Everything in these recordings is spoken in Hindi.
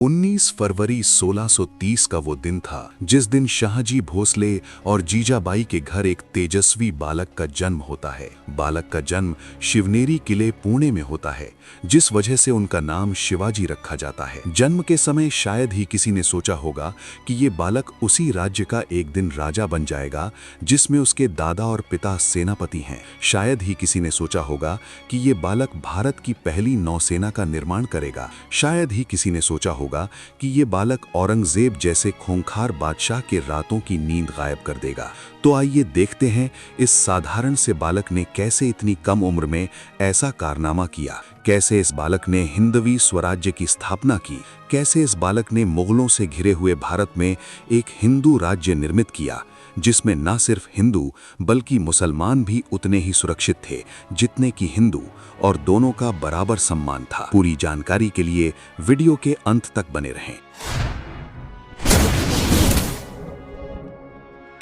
19 फरवरी 1630 का वो दिन था जिस दिन शाहजी भोसले और जीजाबाई के घर एक तेजस्वी बालक का जन्म होता है। बालक का जन्म शिवनेरी किले पुणे में होता है, जिस वजह से उनका नाम शिवाजी रखा जाता है। जन्म के समय शायद ही किसी ने सोचा होगा कि ये बालक उसी राज्य का एक दिन राजा बन जाएगा जिसमें उसके दादा और पिता सेनापति हैं। शायद ही किसी ने सोचा होगा कि ये बालक भारत की पहली नौसेना का निर्माण करेगा। शायद ही किसी ने सोचा होगा कि ये बालक औरंगजेब जैसे खूंखार बादशाह के रातों की नींद गायब कर देगा। तो आइए देखते हैं इस साधारण से बालक ने कैसे इतनी कम उम्र में ऐसा कारनामा किया। कैसे इस बालक ने हिंदवी स्वराज्य की स्थापना की। कैसे इस बालक ने मुगलों से घिरे हुए भारत में एक हिंदू राज्य निर्मित किया, जिसमें न सिर्फ हिंदू बल्कि मुसलमान भी उतने ही सुरक्षित थे जितने कि हिंदू, और दोनों का बराबर सम्मान था। पूरी जानकारी के लिए वीडियो के अंत तक बने रहें।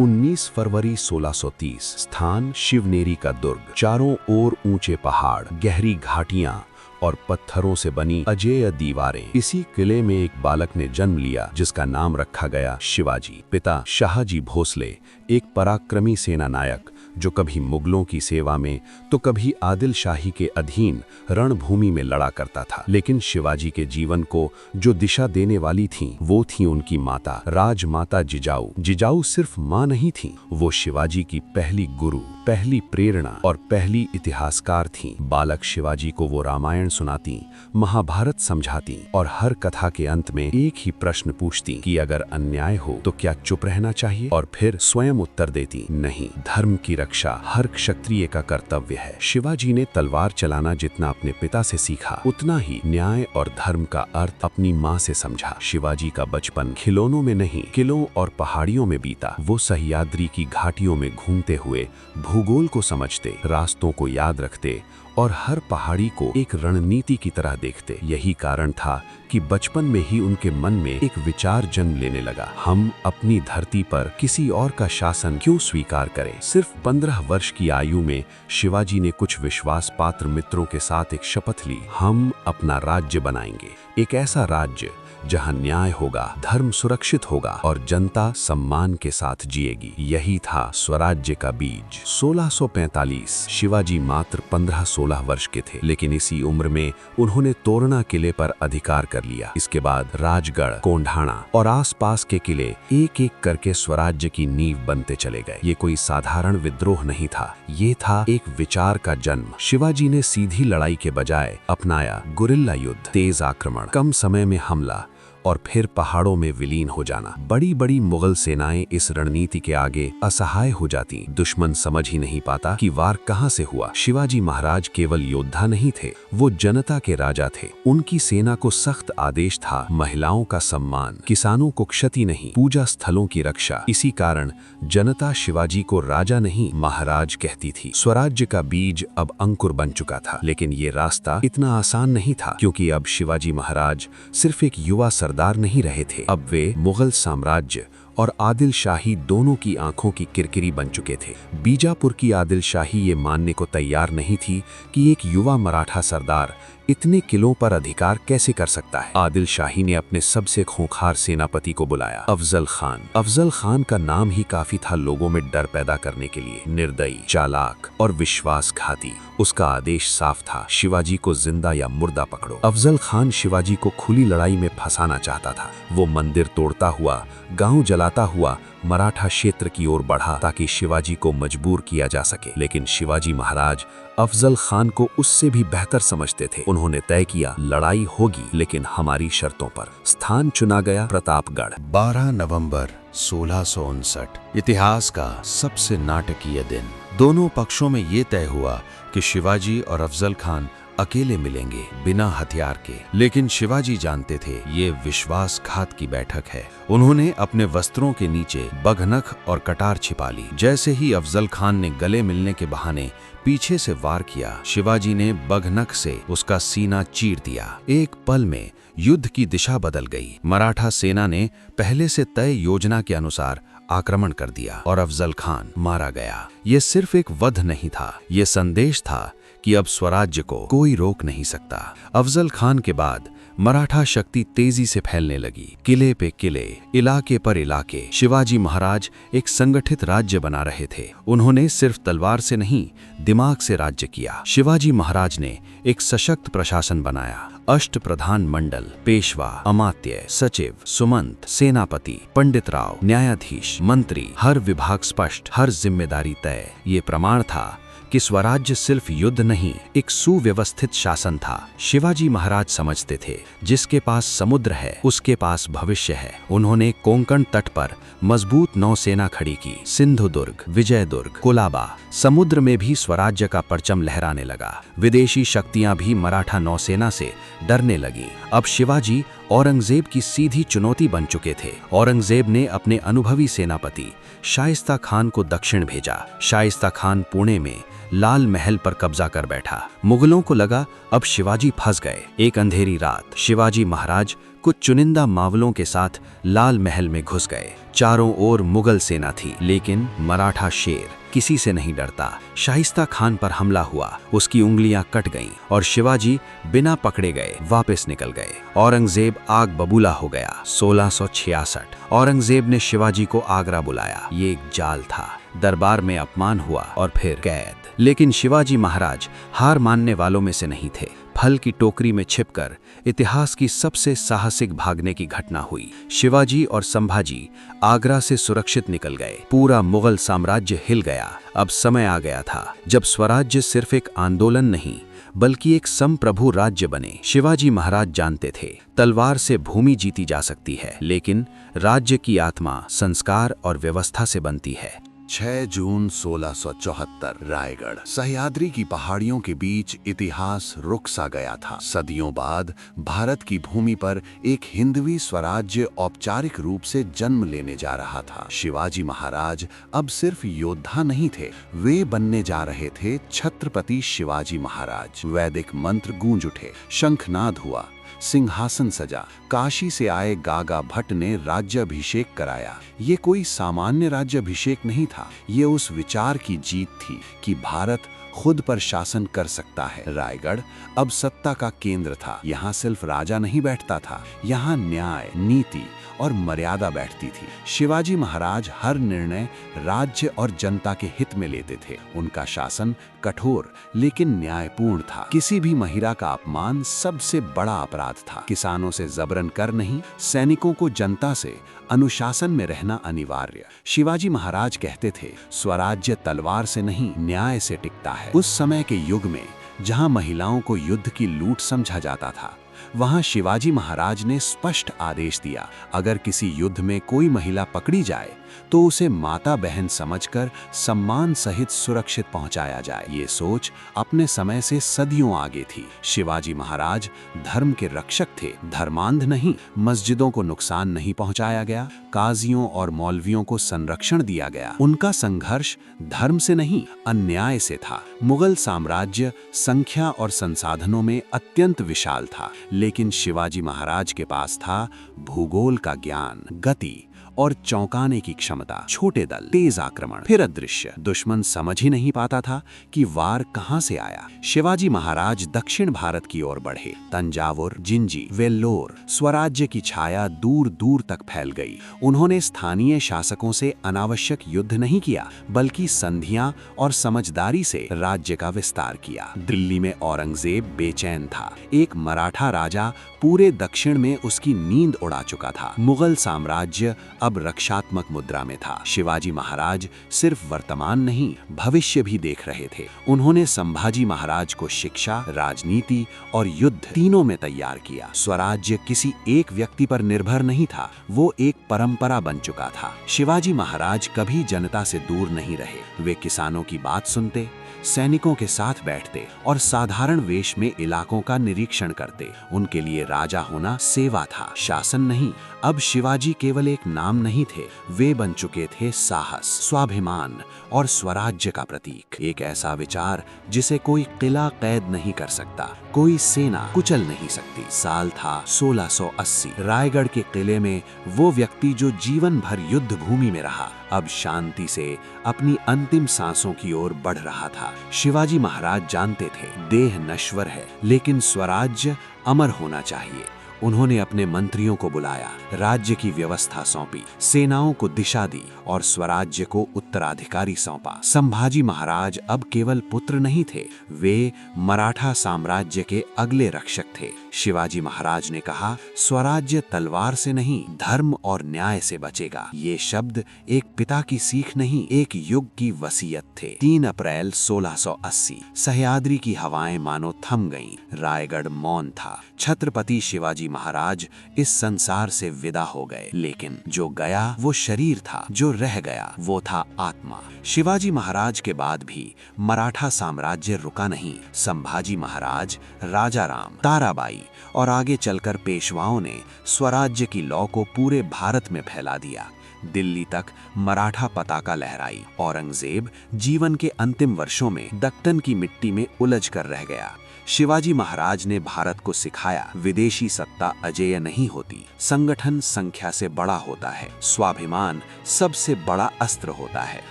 19 फरवरी 1630। स्थान शिवनेरी का दुर्ग। चारों ओर ऊंचे पहाड़, गहरी घाटियां और पत्थरों से बनी अजेय दीवारें। इसी किले में एक बालक ने जन्म लिया जिसका नाम रखा गया शिवाजी। पिता शाहजी भोसले एक पराक्रमी सेना नायक जो कभी मुगलों की सेवा में तो कभी आदिल शाही के अधीन रणभूमि में लड़ा करता था। लेकिन शिवाजी के जीवन को जो दिशा देने वाली थीं, वो थी उनकी माता, राजमाता जिजाऊ। जिजाऊ सिर्फ मां नहीं थीं, वो शिवाजी की पहली गुरु, पहली प्रेरणा और पहली इतिहासकार थीं। बालक शिवाजी को वो रामायण सुनाती, महाभारत समझाती और हर कथा के अंत में एक ही प्रश्न पूछती कि अगर अन्याय हो तो क्या चुप रहना चाहिए, और फिर स्वयं उत्तर देती, नहीं, धर्म की रक्षा हर क्षत्रिय का कर्तव्य है। शिवाजी ने तलवार चलाना जितना अपने पिता से सीखा, उतना ही न्याय और धर्म का अर्थ अपनी मां से समझा। शिवाजी का बचपन खिलौनों में नहीं, किलों और पहाड़ियों में बीता। वो सह्याद्री की घाटियों में घूमते हुए भूगोल को समझते, रास्तों को याद रखते और हर पहाड़ी को एक रणनीति की तरह देखते। यही कारण था कि बचपन में ही उनके मन में एक विचार जन्म लेने लगा, हम अपनी धरती पर किसी और का शासन क्यों स्वीकार करें। सिर्फ 15 वर्ष की आयु में शिवाजी ने कुछ विश्वास पात्र मित्रों के साथ एक शपथ ली, हम अपना राज्य बनाएंगे, एक ऐसा राज्य जहां न्याय होगा, धर्म सुरक्षित होगा और जनता सम्मान के साथ जिएगी। यही था स्वराज्य का बीज। 1645। शिवाजी मात्र 15-16 वर्ष के थे, लेकिन इसी उम्र में उन्होंने तोरणा किले पर अधिकार कर लिया। इसके बाद राजगढ़, कोंढाणा और आसपास के किले एक एक करके स्वराज्य की नींव बनते चले गए। ये कोई साधारण विद्रोह नहीं था, ये था एक विचार का जन्म। शिवाजी ने सीधी लड़ाई के बजाय अपनाया गुरिल्ला युद्ध, तेज आक्रमण, कम समय में हमला और फिर पहाड़ों में विलीन हो जाना। बड़ी बड़ी मुगल सेनाएं इस रणनीति के आगे असहाय हो जाती। दुश्मन समझ ही नहीं पाता कि वार कहां से हुआ। शिवाजी महाराज केवल योद्धा नहीं थे, वो जनता के राजा थे। उनकी सेना को सख्त आदेश था, महिलाओं का सम्मान, किसानों को क्षति नहीं, पूजा स्थलों की रक्षा। इसी कारण जनता शिवाजी को राजा नहीं, महाराज कहती थी। स्वराज्य का बीज अब अंकुर बन चुका था, लेकिन ये रास्ता इतना आसान नहीं था, क्योंकि अब शिवाजी महाराज सिर्फ एक युवा सरदार नहीं रहे थे। अब वे मुगल साम्राज्य और आदिल शाही दोनों की आंखों की किरकिरी बन चुके थे। बीजापुर की आदिल शाही ये मानने को तैयार नहीं थी कि एक युवा मराठा सरदार इतने किलों पर अधिकार कैसे कर सकता है। आदिल शाही ने अपने सबसे खूंखार सेनापति को बुलाया, अफजल खान। अफजल खान का नाम ही काफी था लोगों में डर पैदा करने के लिए। निर्दयी, चालाक और विश्वासघाती। उसका आदेश साफ था, शिवाजी को जिंदा या मुर्दा पकड़ो। अफजल खान शिवाजी को खुली लड़ाई में फंसाना चाहता था। वो मंदिर तोड़ता हुआ, गांव जलाता हुआ मराठा क्षेत्र की ओर बढ़ा ताकि शिवाजी को मजबूर किया जा सके। लेकिन शिवाजी महाराज अफजल खान को उससे भी बेहतर समझते थे। उन्होंने तय किया, लड़ाई होगी लेकिन हमारी शर्तों पर। स्थान चुना गया प्रतापगढ़। 12 नवंबर 1659। इतिहास का सबसे नाटकीय दिन। दोनों पक्षों में ये तय हुआ कि शिवाजी और अफजल खान अकेले मिलेंगे, बिना हथियार के। लेकिन शिवाजी जानते थे ये विश्वासघात की बैठक है। उन्होंने अपने वस्त्रों के नीचे बघनख और कटार छिपा ली। जैसे ही अफजल खान ने गले मिलने के बहाने पीछे से वार किया, शिवाजी ने बघनख से उसका सीना चीर दिया। एक पल में युद्ध की दिशा बदल गई। मराठा सेना ने पहले से तय योजना के अनुसार आक्रमण कर दिया और अफजल खान मारा गया। ये सिर्फ एक वध नहीं था, ये संदेश था कि अब स्वराज्य को कोई रोक नहीं सकता। अफजल खान के बाद मराठा शक्ति तेजी से फैलने लगी। किले पे किले, इलाके पर इलाके। शिवाजी महाराज एक संगठित राज्य बना रहे थे। उन्होंने सिर्फ तलवार से नहीं, दिमाग से राज्य किया। शिवाजी महाराज ने एक सशक्त प्रशासन बनाया। अष्टप्रधान मंडल, पेशवा, अमात्य, सचिव, सुमंत, सेनापति, पंडित राव, न्यायाधीश, मंत्री, हर विभाग स्पष्ट, हर जिम्मेदारी तय। ये प्रमाण था कि स्वराज्य सिर्फ युद्ध नहीं, एक सुव्यवस्थित शासन था। शिवाजी महाराज समझते थे, जिसके पास समुद्र है उसके पास भविष्य है। उन्होंने कोंकण तट पर मजबूत नौसेना खड़ी की। सिंधुदुर्ग, विजयदुर्ग, कोलाबा, समुद्र में भी स्वराज्य का परचम लहराने लगा। विदेशी शक्तियां भी मराठा नौसेना से डरने लगी। अब शिवाजी औरंगजेब की सीधी चुनौती बन चुके थे। औरंगजेब ने अपने अनुभवी सेनापति शाइस्ता खान को दक्षिण भेजा। शाइस्ता खान पुणे में लाल महल पर कब्जा कर बैठा। मुगलों को लगा अब शिवाजी फंस गए। एक अंधेरी रात शिवाजी महाराज कुछ चुनिंदा मावलों के साथ लाल महल में घुस गए। चारों ओर मुगल सेना थी, लेकिन मराठा शेर किसी से नहीं डरता। शाइस्ता खान पर हमला हुआ, उसकी उंगलियां कट गईं और शिवाजी बिना पकड़े गए वापस निकल गए। औरंगजेब आग बबूला हो गया। 1666 औरंगजेब ने शिवाजी को आगरा बुलाया। ये एक जाल था। दरबार में अपमान हुआ और फिर कैद। लेकिन शिवाजी महाराज हार मानने वालों में से नहीं थे। फल की टोकरी में छिपकर इतिहास की सबसे साहसिक भागने की घटना हुई। शिवाजी और संभाजी आगरा से सुरक्षित निकल गए। पूरा मुगल साम्राज्य हिल गया। अब समय आ गया था जब स्वराज्य सिर्फ एक आंदोलन नहीं, बल्कि एक संप्रभु राज्य बने। शिवाजी महाराज जानते थे, तलवार से भूमि जीती जा सकती है, लेकिन राज्य की आत्मा संस्कार और व्यवस्था से बनती है। 6 जून 1674 रायगढ़। सह्याद्री की पहाड़ियों के बीच इतिहास रुक सा गया था। सदियों बाद भारत की भूमि पर एक हिंदवी स्वराज्य औपचारिक रूप से जन्म लेने जा रहा था। शिवाजी महाराज अब सिर्फ योद्धा नहीं थे, वे बनने जा रहे थे छत्रपति शिवाजी महाराज। वैदिक मंत्र गूंज उठे, शंखनाद हुआ, सिंहासन सजा। काशी से आए गागा भट्ट ने राज्याभिषेक कराया। ये कोई सामान्य राज्याभिषेक नहीं था, ये उस विचार की जीत थी कि भारत खुद पर शासन कर सकता है। रायगढ़ अब सत्ता का केंद्र था। यहाँ सिर्फ राजा नहीं बैठता था, यहाँ न्याय, नीति और मर्यादा बैठती थी। शिवाजी महाराज हर निर्णय राज्य और जनता के हित में लेते थे। उनका शासन कठोर लेकिन न्यायपूर्ण था। किसी भी महिला का अपमान सबसे बड़ा अपराध था। किसानों से जबरन कर नहीं, सैनिकों को जनता से अनुशासन में रहना अनिवार्य। शिवाजी महाराज कहते थे, स्वराज्य तलवार से नहीं, न्याय से टिकता है। उस समय के युग में जहां महिलाओं को युद्ध की लूट समझा जाता था, वहां शिवाजी महाराज ने स्पष्ट आदेश दिया, अगर किसी युद्ध में कोई महिला पकड़ी जाए तो उसे माता बहन समझकर सम्मान सहित सुरक्षित पहुंचाया जाए। ये सोच अपने समय से सदियों आगे थी। शिवाजी महाराज धर्म के रक्षक थे, धर्मांध नहीं। मस्जिदों को नुकसान नहीं पहुंचाया गया, काजियों और मौलवियों को संरक्षण दिया गया। उनका संघर्ष धर्म से नहीं, अन्याय से था। मुगल साम्राज्य संख्या और संसाधनों में अत्यंत विशाल था, लेकिन शिवाजी महाराज के पास था भूगोल का ज्ञान, गति और चौंकाने की क्षमता। छोटे दल, तेज आक्रमण, फिर अदृश्य। दुश्मन समझ ही नहीं पाता था कि वार कहां से आया। शिवाजी महाराज दक्षिण भारत की ओर बढ़े। तंजावुर, जिंजी, वेल्लोर, स्वराज्य की छाया दूर दूर तक फैल गई। उन्होंने स्थानीय शासकों से अनावश्यक युद्ध नहीं किया, बल्कि संधियां और समझदारी से राज्य का विस्तार किया। दिल्ली में औरंगजेब बेचैन था। एक मराठा राजा पूरे दक्षिण में उसकी नींद उड़ा चुका था। मुगल साम्राज्य अब रक्षात्मक मुद्रा में था। शिवाजी महाराज सिर्फ वर्तमान नहीं, भविष्य भी देख रहे थे। उन्होंने संभाजी महाराज को शिक्षा, राजनीति और युद्ध तीनों में तैयार किया। स्वराज्य किसी एक व्यक्ति पर निर्भर नहीं था, वो एक परंपरा बन चुका था। शिवाजी महाराज कभी जनता से दूर नहीं रहे। वे किसानों की बात सुनते, सैनिकों के साथ बैठते और साधारण वेश में इलाकों का निरीक्षण करते। उनके लिए राजा होना सेवा था, शासन नहीं। अब शिवाजी केवल एक नाम नहीं थे, वे बन चुके थे साहस, स्वाभिमान और स्वराज्य का प्रतीक। एक ऐसा विचार जिसे कोई किला कैद नहीं कर सकता, कोई सेना कुचल नहीं सकती। साल था 1680। रायगढ़ के किले में वो व्यक्ति जो जीवन भर युद्ध भूमि में रहा, अब शांति से अपनी अंतिम सांसों की ओर बढ़ रहा था। शिवाजी महाराज जानते थे, देह नश्वर है, लेकिन स्वराज्य अमर होना चाहिए। उन्होंने अपने मंत्रियों को बुलाया, राज्य की व्यवस्था सौंपी, सेनाओं को दिशा दी और स्वराज्य को उत्तराधिकारी सौंपा। संभाजी महाराज अब केवल पुत्र नहीं थे, वे मराठा साम्राज्य के अगले रक्षक थे। शिवाजी महाराज ने कहा, स्वराज्य तलवार से नहीं, धर्म और न्याय से बचेगा। ये शब्द एक पिता की सीख नहीं, एक युग की वसीयत थे। 3 अप्रैल 1680 सह्याद्री की हवाएं मानो थम गईं। रायगढ़ मौन था। छत्रपति शिवाजी महाराज इस संसार से विदा हो गए, लेकिन जो गया वो शरीर था, जो रह गया वो था आत्मा। शिवाजी महाराज के बाद भी मराठा साम्राज्य रुका नहीं। संभाजी महाराज, राजाराम, ताराबाई और आगे चलकर पेशवाओं ने स्वराज्य की लौ को पूरे भारत में फैला दिया। दिल्ली तक मराठा पताका लहराई। औरंगजेब जीवन के अंतिम वर्षों में दक्कन की मिट्टी में उलझ कर रह गया। शिवाजी महाराज ने भारत को सिखाया, विदेशी सत्ता अजेय नहीं होती, संगठन संख्या से बड़ा होता है, स्वाभिमान सबसे बड़ा अस्त्र होता है।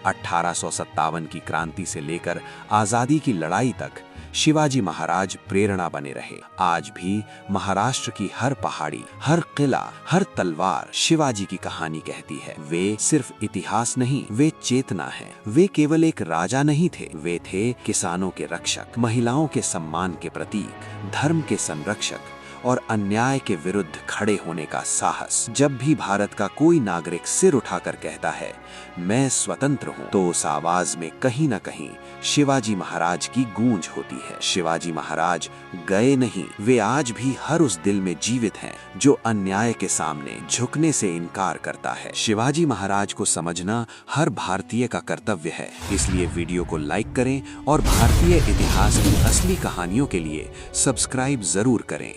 1857 की क्रांति से लेकर आजादी की लड़ाई तक शिवाजी महाराज प्रेरणा बने रहे। आज भी महाराष्ट्र की हर पहाड़ी, हर किला, हर तलवार शिवाजी की कहानी कहती है। वे सिर्फ इतिहास नहीं, वे चेतना है। वे केवल एक राजा नहीं थे, वे थे किसानों के रक्षक, महिलाओं के सम्मान के प्रतीक, धर्म के संरक्षक और अन्याय के विरुद्ध खड़े होने का साहस। जब भी भारत का कोई नागरिक सिर उठाकर कहता है मैं स्वतंत्र हूँ, तो उस आवाज में कहीं न कहीं शिवाजी महाराज की गूंज होती है। शिवाजी महाराज गए नहीं, वे आज भी हर उस दिल में जीवित हैं जो अन्याय के सामने झुकने से इनकार करता है। शिवाजी महाराज को समझना हर भारतीय का कर्तव्य है। इसलिए वीडियो को लाइक करें और भारतीय इतिहास की असली कहानियों के लिए सब्सक्राइब जरूर करें।